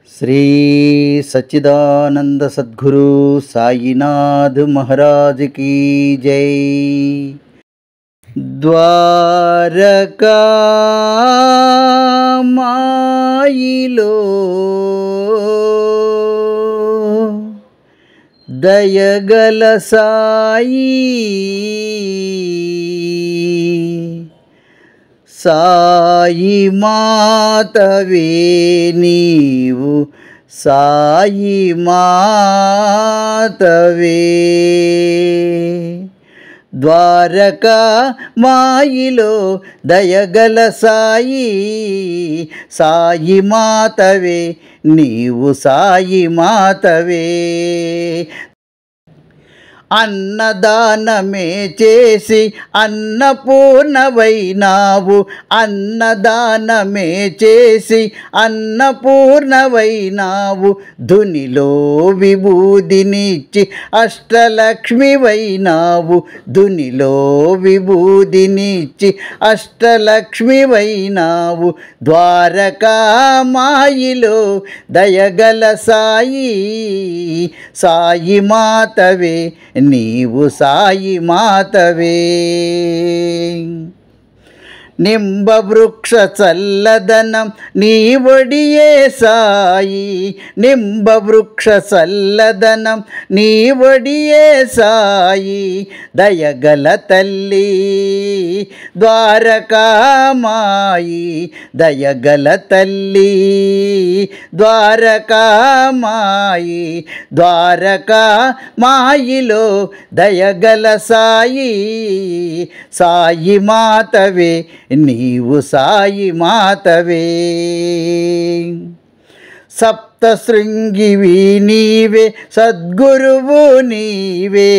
श्री सच्चिदानंद सद्गुरु साईनाथ महाराज की जय। द्वारका माईलो दयगल साई साई मातवे नीवु साई मातवे। द्वारका माईलो दयगल साई साई मातवे नीवु साई मातवे। అన్నదానమే చేసి అన్నపూర్ణవైనావు అన్నదానమే చేసి అన్నపూర్ణవైనావు ధునిలో విభూదినిచ్చి అష్టలక్ష్మివైనావు ధునిలో విభూదినిచ్చి అష్టలక్ష్మివైనావు। ద్వారకా మాయిలో దయగల సాయి సాయి మాతవే నీవు సాయి మాతవే। నింబ వృక్ష చల్లదనం నీవడియే సాయి నింబ వృక్ష చల్లదనం నీవడియే సాయి దయగల తల్లి ద్వారకా మాయి దయగల తల్లి ద్వారకా మాయి ద్వారకా మాయిలో దయగల సాయి సాయి మాతవే నీవు సాయి మాతవే। సప్తశృంగివి నీవే సద్గురువు నీవే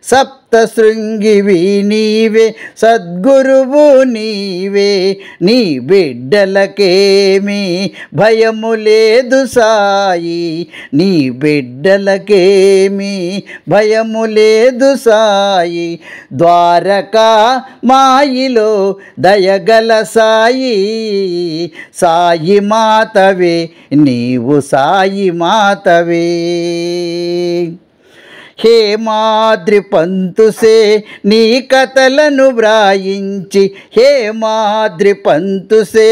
సప్తశృంగివి నీవే సద్గురువు నీవే। నీ బిడ్డలకేమీ భయము లేదు సాయి నీ బిడ్డలకేమీ భయము లేదు సాయి। ద్వారకా మాయిలో దయగల సాయి సాయి మాతవే నీవు సాయి మాతవే। హేమాద్రి పంతుసే నీ కథలను వ్రాయించి హేమాద్రి పంతుసే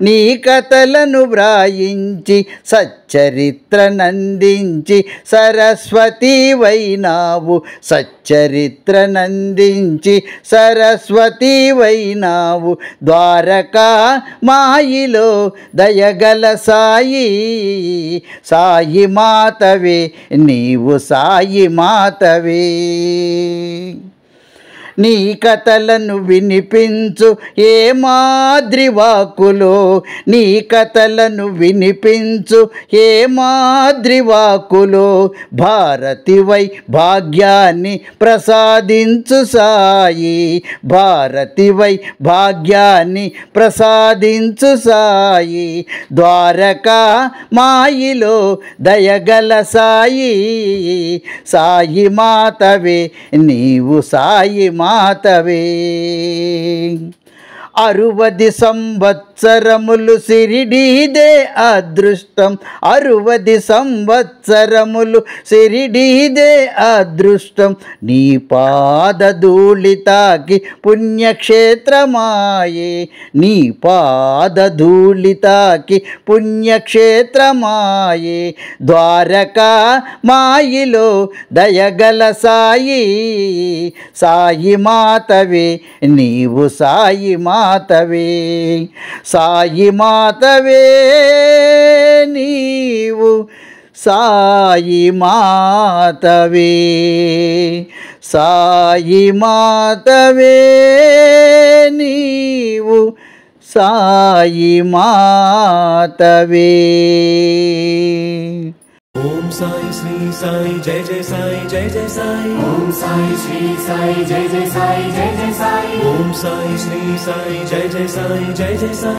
నీ కథలను వ్రాయించి సచ్చరిత్ర నందించి సరస్వతి వైనావు సచ్చరిత్ర నందించి సరస్వతి వైనావు। ద్వారకా మాయిలో దయగల సాయి సాయి మాతవే నీవు సాయి మాతవే। నీ కథలను వినిపించు ఏ మాద్రి వాకులో నీ కథలను వినిపించు ఏ మాద్రి వాకులో భారతివై భాగ్యాన్ని ప్రసాదించు సాయి భారతివై భాగ్యాన్ని ప్రసాదించు సాయి। ద్వారకా మాయిలో దయగల సాయి సాయి మాతవే నీవు సాయి మాతవే। 60 సంవత్సరములు సిరిడీదే అదృష్టం 60 సంవత్సరములు సిరిడీదే అదృష్టం నీ పాదధూళి తాకి పుణ్యక్షేత్రమాయే నీ పాదధూళి తాకి పుణ్యక్షేత్రమాయే। ద్వారకా మాయిలో దయగల సాయి సాయి మాతవే నీవు సాయి మాతవే సాయి మాతవే నీవు సాయి మాతవే సాయి మాతవే నీవు సాయి మాతవే। ओम साई श्री साई जय जय साई जय जय साई ओम साई श्री साई जय जय साई जय जय साई ओम साई श्री साई जय जय साई जय जय साई।